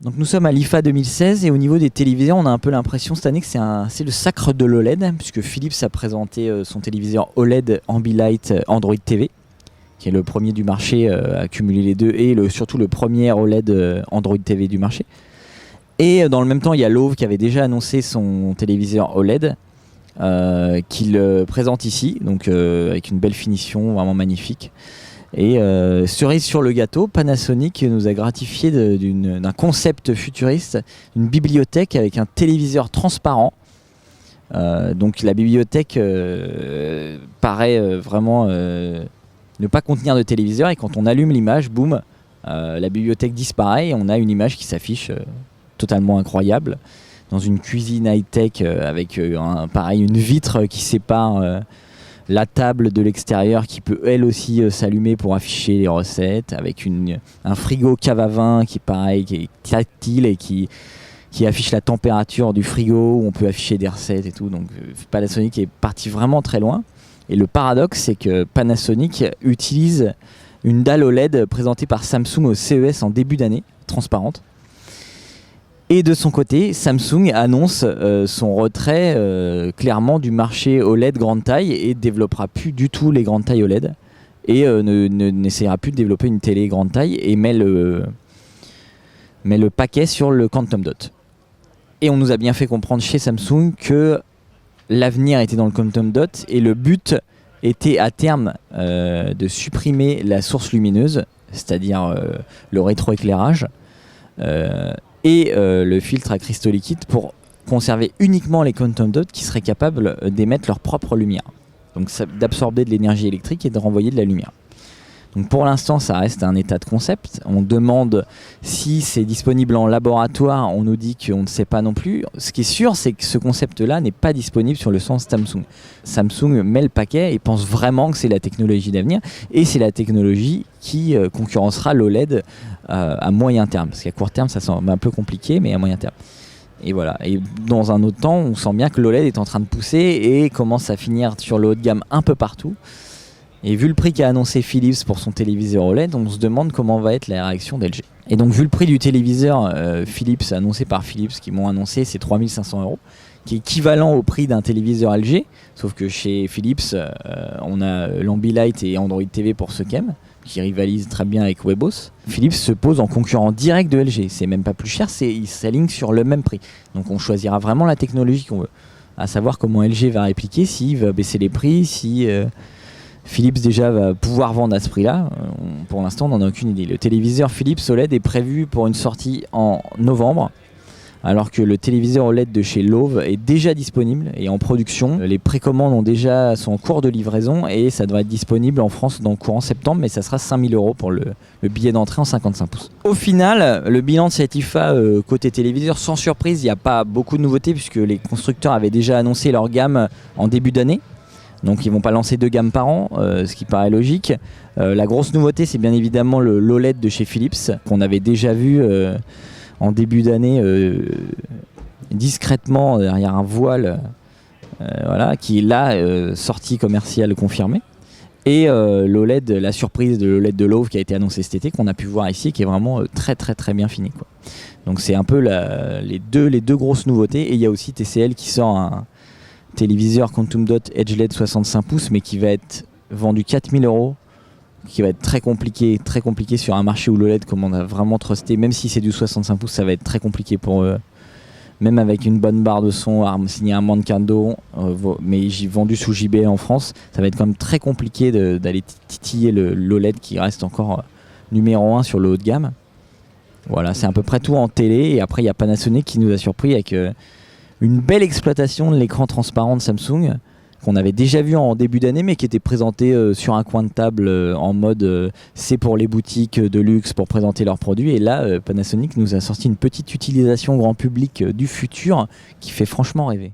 Donc nous sommes à l'IFA 2016 et au niveau des téléviseurs, on a un peu l'impression cette année que c'est le sacre de l'OLED, puisque Philips a présenté son téléviseur OLED Ambilight Android TV, qui est le premier du marché à cumuler les deux, et surtout le premier OLED Android TV du marché. Et dans le même temps, il y a Love qui avait déjà annoncé son téléviseur OLED, qu'il présente ici, donc avec une belle finition, vraiment magnifique. Et cerise sur le gâteau, Panasonic nous a gratifié d'un concept futuriste, une bibliothèque avec un téléviseur transparent. Donc la bibliothèque paraît vraiment ne pas contenir de téléviseur, et quand on allume l'image, boum, la bibliothèque disparaît et on a une image qui s'affiche totalement incroyable dans une cuisine high-tech avec pareil, une vitre qui sépare la table de l'extérieur qui peut elle aussi s'allumer pour afficher les recettes, avec un frigo cave à vin qui pareil, qui est tactile et qui affiche la température du frigo, où on peut afficher des recettes et tout. Donc Panasonic est parti vraiment très loin. Et le paradoxe, c'est que Panasonic utilise une dalle OLED présentée par Samsung au CES en début d'année, transparente. Et de son côté, Samsung annonce son retrait clairement du marché OLED grande taille et ne développera plus du tout les grandes tailles OLED et n'essayera plus de développer une télé grande taille et met le paquet sur le Quantum Dot. Et on nous a bien fait comprendre chez Samsung que l'avenir était dans le Quantum Dot et le but était à terme de supprimer la source lumineuse, c'est-à-dire le rétroéclairage. Et le filtre à cristaux liquides pour conserver uniquement les Quantum Dots qui seraient capables d'émettre leur propre lumière. Donc d'absorber de l'énergie électrique et de renvoyer de la lumière. Donc pour l'instant, ça reste un état de concept. On demande si c'est disponible en laboratoire. On nous dit qu'on ne sait pas non plus. Ce qui est sûr, c'est que ce concept-là n'est pas disponible sur le sens Samsung. Samsung met le paquet et pense vraiment que c'est la technologie d'avenir. Et c'est la technologie qui concurrencera l'OLED à moyen terme. Parce qu'à court terme, ça semble un peu compliqué, mais à moyen terme. Et voilà. Et dans un autre temps, on sent bien que l'OLED est en train de pousser et commence à finir sur le haut de gamme un peu partout. Et vu le prix qu'a annoncé Philips pour son téléviseur OLED, on se demande comment va être la réaction d'LG. Et donc vu le prix du téléviseur Philips annoncé par Philips, qui m'ont annoncé, c'est 3 500 €, qui est équivalent au prix d'un téléviseur LG, sauf que chez Philips, on a l'Ambilight et Android TV pour ceux qui aiment, qui rivalisent très bien avec Webos. Philips se pose en concurrent direct de LG, c'est même pas plus cher, ils s'alignent sur le même prix. Donc on choisira vraiment la technologie qu'on veut, à savoir comment LG va répliquer, s'il va baisser les prix, si Philips déjà va pouvoir vendre à ce prix-là. Pour l'instant, on n'en a aucune idée. Le téléviseur Philips OLED est prévu pour une sortie en novembre, alors que le téléviseur OLED de chez Love est déjà disponible et en production. Les précommandes sont en cours de livraison et ça devrait être disponible en France dans le courant septembre, mais ça sera 5 000 € pour le billet d'entrée en 55 pouces. Au final, le bilan de cette IFA côté téléviseur, sans surprise, il n'y a pas beaucoup de nouveautés puisque les constructeurs avaient déjà annoncé leur gamme en début d'année. Donc ils ne vont pas lancer 2 gammes par an, ce qui paraît logique. La grosse nouveauté, c'est bien évidemment l'OLED de chez Philips, qu'on avait déjà vu en début d'année discrètement derrière un voile, qui est là, sortie commerciale confirmée. Et l'OLED, la surprise de l'OLED de Love qui a été annoncée cet été, qu'on a pu voir ici, qui est vraiment très très très bien fini, quoi. Donc c'est un peu les deux grosses nouveautés. Et il y a aussi TCL qui sort un téléviseur Quantum Dot Edge LED 65 pouces, mais qui va être vendu 4 000 €, qui va être très compliqué sur un marché où l'OLED, comme on a vraiment trusté, même si c'est du 65 pouces, ça va être très compliqué pour eux, même avec une bonne barre de son, signé un Mancando, mais vendu sous JBL en France, ça va être quand même très compliqué d'aller titiller l'OLED qui reste encore numéro 1 sur le haut de gamme. Voilà, c'est à peu près tout en télé, et après il y a Panasonic qui nous a surpris avec une belle exploitation de l'écran transparent de Samsung qu'on avait déjà vu en début d'année, mais qui était présenté sur un coin de table en mode c'est pour les boutiques de luxe pour présenter leurs produits. Et là, Panasonic nous a sorti une petite utilisation grand public du futur qui fait franchement rêver.